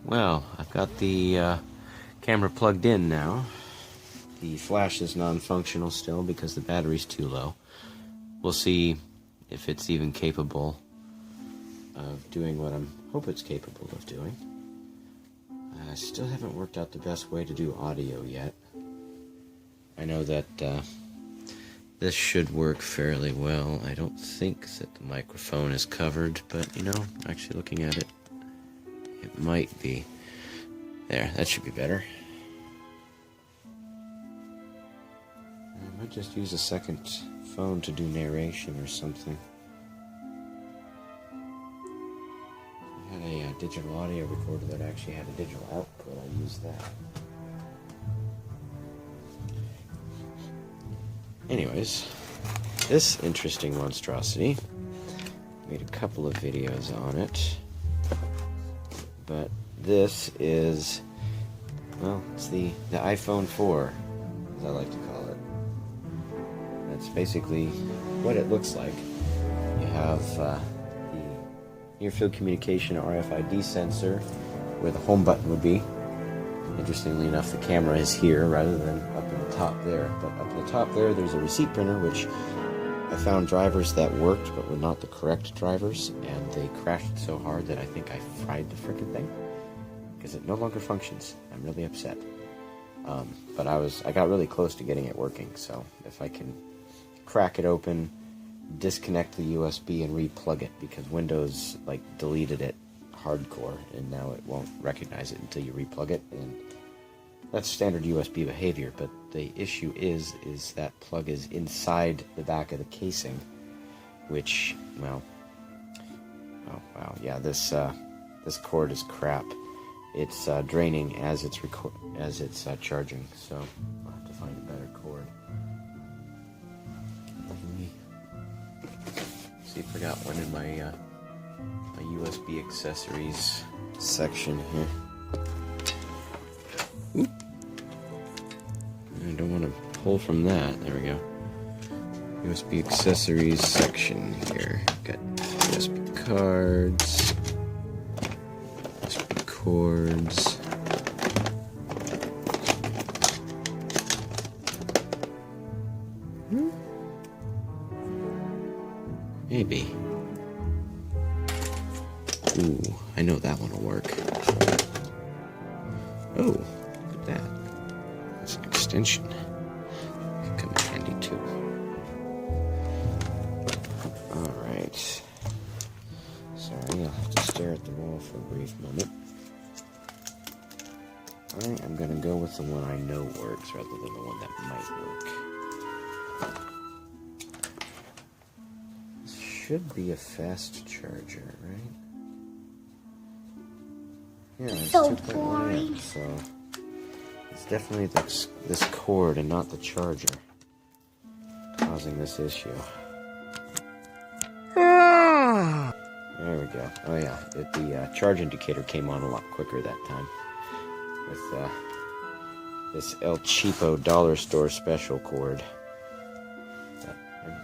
Well, I've got the camera plugged in now. The flash is non-functional still because the battery's too low. We'll see if it's even capable of doing what I hope it's capable of doing. I still haven't worked out the best way to do audio yet. I know that this should work fairly well. I don't think that the microphone is covered, but you know, actually looking at it, it might be. There, that should be better. I might just use a second phone to do narration or something. I had a digital audio recorder that actually had a digital output. I'll use that. Anyways, this interesting monstrosity, made a couple of videos on it, but this is, well, it's the iPhone 4, as I like to call it. That's basically what it looks like. You have the near-field communication RFID sensor where the home button would be. Interestingly enough, the camera is here rather than up in the top there. But up in the top there, there's a receipt printer, which I found drivers that worked but were not the correct drivers, and they crashed so hard that I think I fried the frickin' thing because it no longer functions. I'm really upset. But I got really close to getting it working, so if I can crack it open, disconnect the USB, and re-plug it, because Windows deleted it hardcore, and now it won't recognize it until you replug it, and that's standard USB behavior. But the issue is that plug is inside the back of the casing, which, well, oh wow, yeah, this cord is crap. It's draining as it's charging, so I'll have to find a better cord. Let me see if I got one in my USB accessories section here. Oop. I don't want to pull from that. There we go. USB accessories section here. Got USB cards, USB cords. Maybe. Ooh, I know that one will work. Oh, look at that. That's an extension. Could come in handy too. Alright. Sorry, I'll have to stare at the wall for a brief moment. I am going to go with the one I know works rather than the one that might work. This should be a fast charger, right? Yeah, it's so 2.1 boring. amps, so it's definitely this cord and not the charger causing this issue. There we go. Oh yeah, the charge indicator came on a lot quicker that time with this El Cheapo dollar store special cord. But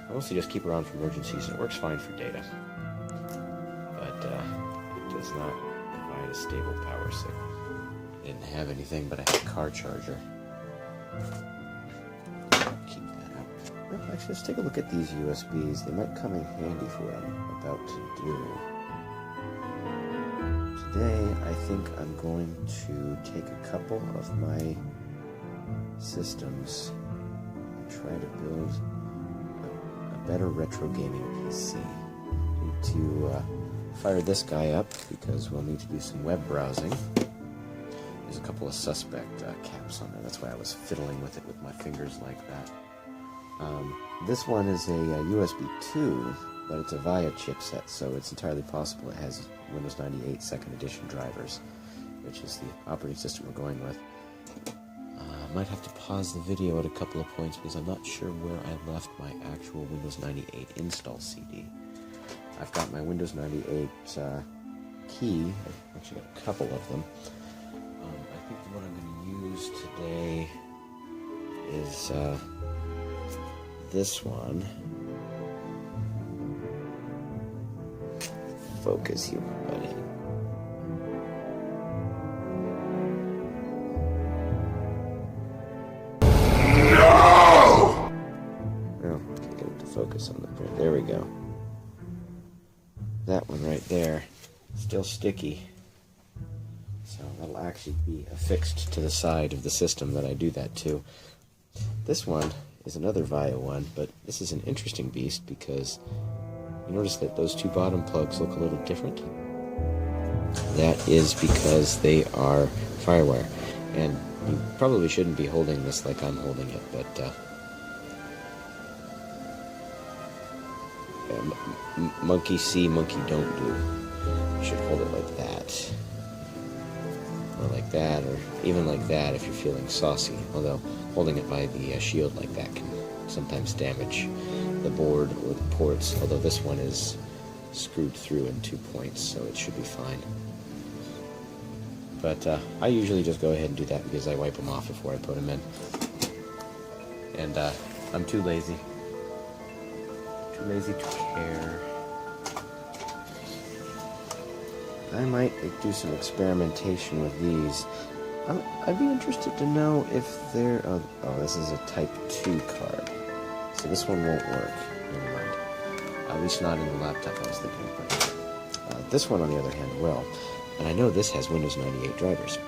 I mostly just keep it on for emergencies, and it works fine for data, but it does not provide a stable power signal. Didn't have anything, but I had a car charger. Keep that up. Well, actually, let's take a look at these USBs. They might come in handy for what I'm about to do. Today, I think I'm going to take a couple of my systems and try to build a better retro gaming PC. Need to fire this guy up because we'll need to do some web browsing. There's a couple of suspect caps on there. That's why I was fiddling with it with my fingers like that. This one is a USB 2, but it's a VIA chipset, so it's entirely possible it has Windows 98 2nd edition drivers, which is the operating system we're going with. I might have to pause the video at a couple of points because I'm not sure where I left my actual Windows 98 install CD. I've got my Windows 98 key. I've actually got a couple of them. I think the one I'm going to use today is this one. Focus, you buddy. focus on the print. There we go. That one right there, still sticky. So that'll actually be affixed to the side of the system that I do that to. This one is another Via one, but this is an interesting beast because you notice that those two bottom plugs look a little different. That is because they are Firewire. And you probably shouldn't be holding this like I'm holding it, but monkey see, monkey don't do. You should hold it like that. Or like that, or even like that if you're feeling saucy. Although holding it by the shield like that can sometimes damage the board or the ports. Although this one is screwed through in 2 points, so it should be fine. But I usually just go ahead and do that because I wipe them off before I put them in. And I'm too lazy. Too lazy to care. I might do some experimentation with these. I'd be interested to know if they're... Oh, this is a Type 2 card. So this one won't work. Never mind. At least not in the laptop I was thinking of putting. This one, on the other hand, will. And I know this has Windows 98 drivers.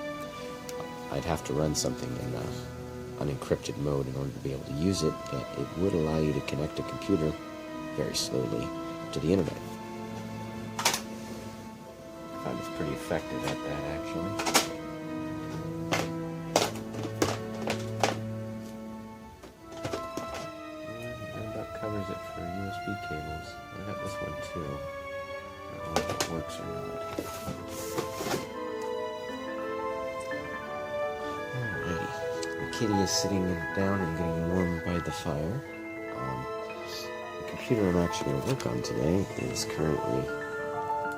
I'd have to run something in unencrypted mode in order to be able to use it, but it would allow you to connect a computer very slowly to the internet. I find it's pretty effective at that, actually. That about covers it for USB cables. I got this one too. I don't know if it works or not. Alrighty. The kitty is sitting down and getting warmed by the fire. The computer I'm actually going to work on today is currently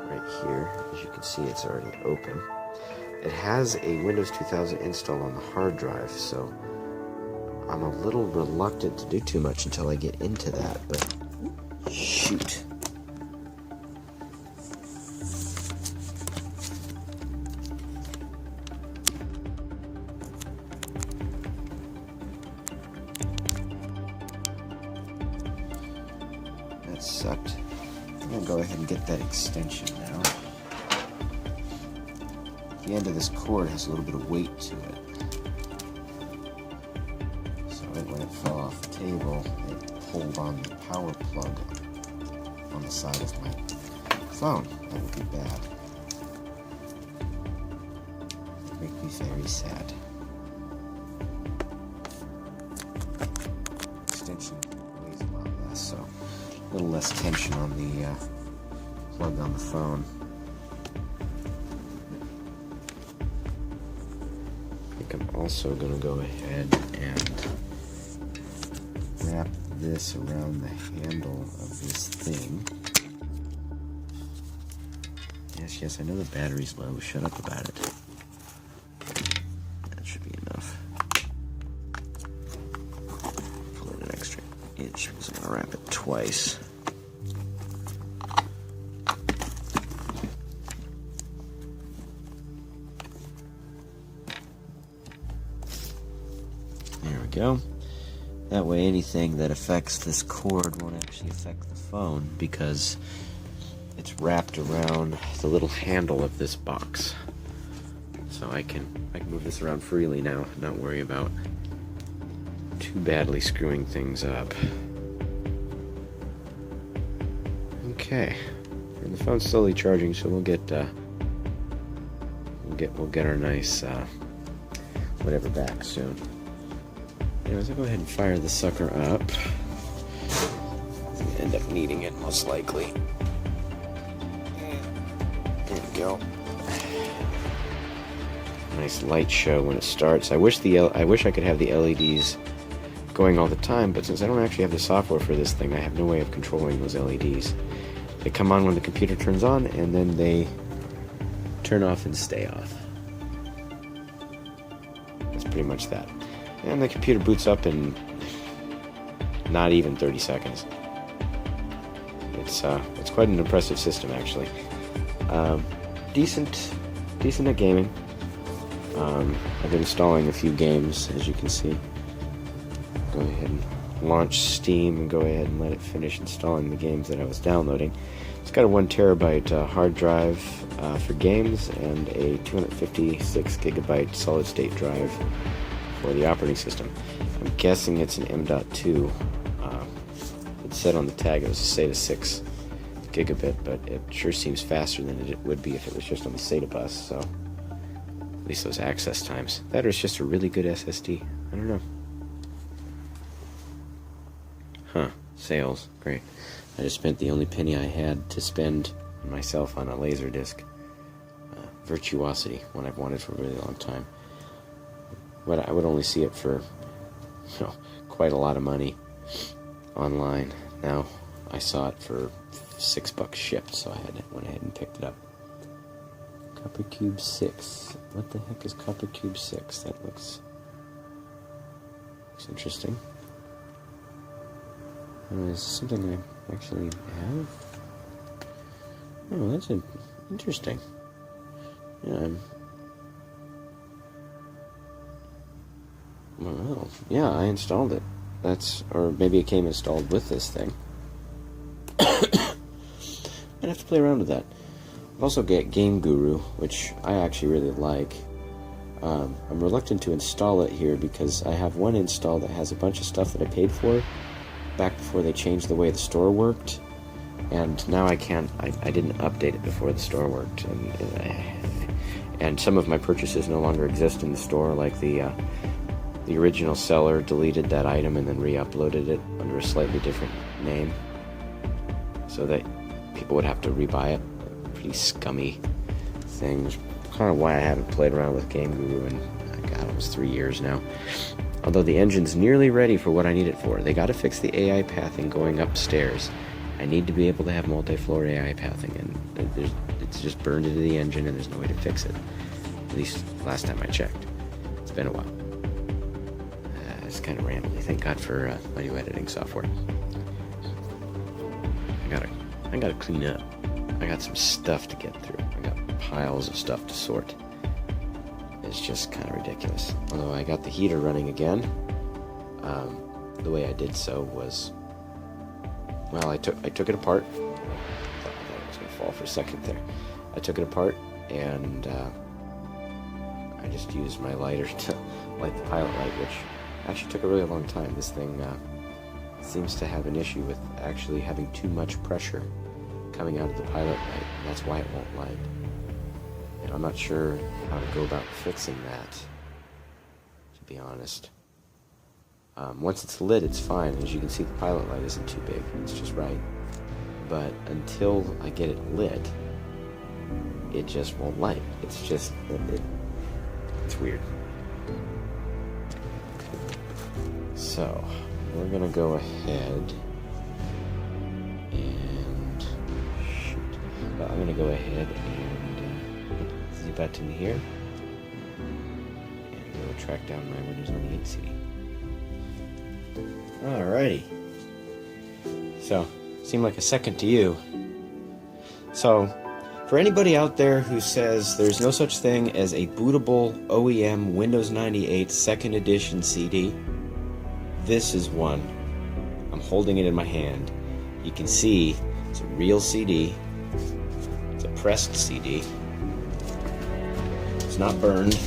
right here. As you can see, it's already open. It has a Windows 2000 install on the hard drive, so I'm a little reluctant to do too much until I get into that, but shoot. That sucked. I'm going to go ahead and get that extension now. The end of this cord has a little bit of weight to it. So when it fell off the table, it pulled on the power plug on the side of my phone. That would be bad. It would make me very sad. Extension weighs a lot less, so a little less tension on the plug on the phone. I'm also going to go ahead and wrap this around the handle of this thing. Yes, I know the battery's low. Shut up about it. That should be enough. Pull in an extra inch because I'm going to wrap it twice. Go. That way anything that affects this cord won't actually affect the phone because it's wrapped around the little handle of this box. So I can move this around freely now, not worry about too badly screwing things up. Okay. And the phone's slowly charging, so we'll get our nice whatever back soon. Anyways, I'll go ahead and fire the sucker up. I'm going to end up needing it, most likely. There we go. Nice light show when it starts. I wish I could have the LEDs going all the time, but since I don't actually have the software for this thing, I have no way of controlling those LEDs. They come on when the computer turns on, and then they turn off and stay off. That's pretty much that. And the computer boots up in not even 30 seconds. It's quite an impressive system, actually. Decent at gaming. I've been installing a few games, as you can see. Go ahead and launch Steam and go ahead and let it finish installing the games that I was downloading. It's got a 1 terabyte hard drive for games and a 256 gigabyte solid state drive for the operating system. I'm guessing it's an M.2. It said on the tag it was a SATA 6 gigabit, but it sure seems faster than it would be if it was just on the SATA bus, so at least those access times. That or it's just a really good SSD. I don't know. Huh. Sales. Great. I just spent the only penny I had to spend myself on a Laserdisc. Virtuosity, one I've wanted for a really long time. But I would only see it for, quite a lot of money online. Now I saw it for $6 shipped, so I went ahead and picked it up. Copper Cube 6. What the heck is Copper Cube 6? That looks interesting. Is this something I actually have? Oh, that's interesting. Yeah, well, yeah, I installed it. Or maybe it came installed with this thing. I'd have to play around with that. I've also got Game Guru, which I actually really like. I'm reluctant to install it here because I have one install that has a bunch of stuff that I paid for back before they changed the way the store worked, and now I can't. I didn't update it before the store worked, and some of my purchases no longer exist in the store, like the original seller deleted that item and then re-uploaded it under a slightly different name, so that people would have to rebuy it. Pretty scummy thing. That's kind of why I haven't played around with Game Guru in, God, almost 3 years now. Although the engine's nearly ready for what I need it for. They got to fix the AI pathing going upstairs. I need to be able to have multi-floor AI pathing, and it's just burned into the engine and there's no way to fix it. At least last time I checked. It's been a while. It's kind of rambly. Thank God for audio editing software. I gotta clean up. I got some stuff to get through. I got piles of stuff to sort. It's just kind of ridiculous. Although I got the heater running again. The way I did so was, well, I took it apart. I thought it was gonna fall for a second there. I took it apart and I just used my lighter to light the pilot light, which actually took a really long time. This thing seems to have an issue with actually having too much pressure coming out of the pilot light. That's why it won't light. And I'm not sure how to go about fixing that, to be honest. Once it's lit, it's fine. As you can see, the pilot light isn't too big. It's just right. But until I get it lit, it just won't light. It's just, it's weird. So, we're going to go ahead and shoot. Well, I'm going to go ahead and hit the button here and we'll track down my Windows 98 CD. Alrighty. So, seemed like a second to you. So, for anybody out there who says there's no such thing as a bootable OEM Windows 98 2nd edition CD, this is one. I'm holding it in my hand. You can see it's a real CD. It's a pressed CD. It's not burned.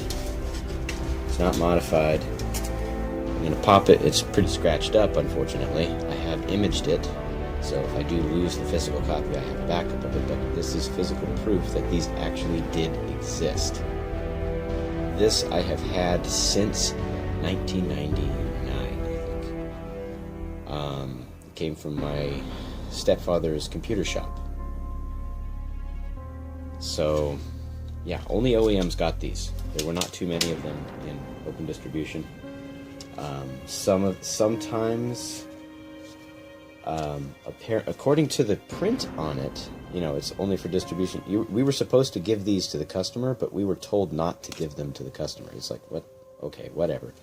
It's not modified. I'm going to pop it. It's pretty scratched up, unfortunately. I have imaged it, so if I do lose the physical copy, I have a backup of it, but this is physical proof that these actually did exist. This I have had since 1999. It came from my stepfather's computer shop. So, yeah, only OEMs got these. There were not too many of them in open distribution. Sometimes, according to the print on it, it's only for distribution. We were supposed to give these to the customer, but we were told not to give them to the customer. It's like, what? Okay, whatever.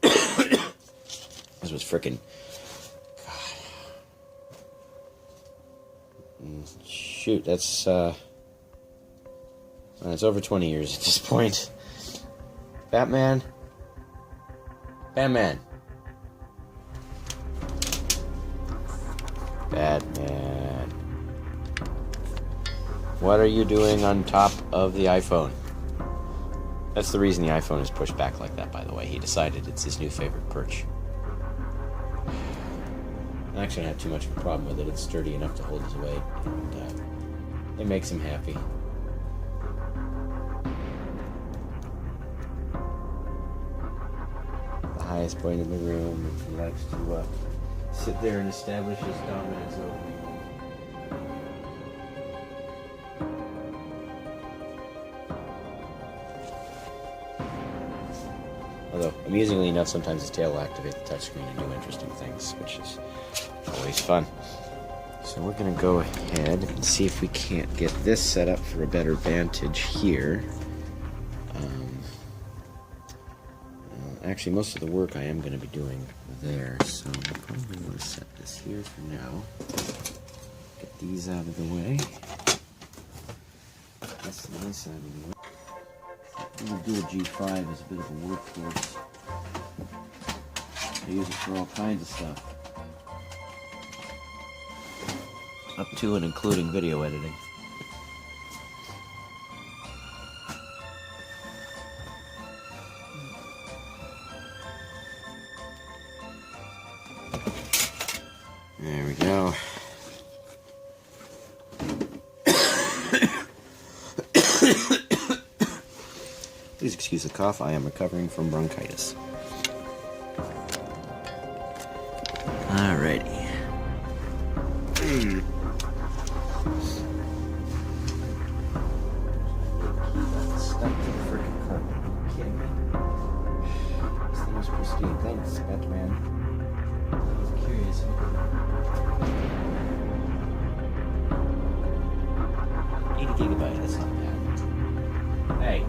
This was frickin'... Shoot, that's, it's over 20 years at this point. Batman? Batman. What are you doing on top of the iPhone? That's the reason the iPhone is pushed back like that, by the way. He decided it's his new favorite perch. I actually don't have too much of a problem with it. It's sturdy enough to hold his weight, and it makes him happy. The highest point in the room, and he likes to sit there and establish his dominance over me. Although, amusingly enough, sometimes his tail will activate the touchscreen and do interesting things, which is always fun. So we're going to go ahead and see if we can't get this set up for a better vantage here. Actually, most of the work I am going to be doing there, so I'm probably going to set this here for now. Get these out of the way. This and this out of the way. I'm going to do a G5 as a bit of a workhorse. I use it for all kinds of stuff. Up to and including video editing. There we go. Please excuse the cough, I am recovering from bronchitis. Alrighty. Stuck to the frickin' carpet. Are you kidding me? This thing is pristine. Thanks, Batman. I was curious. 80 gigabyte, that's not bad. Hey.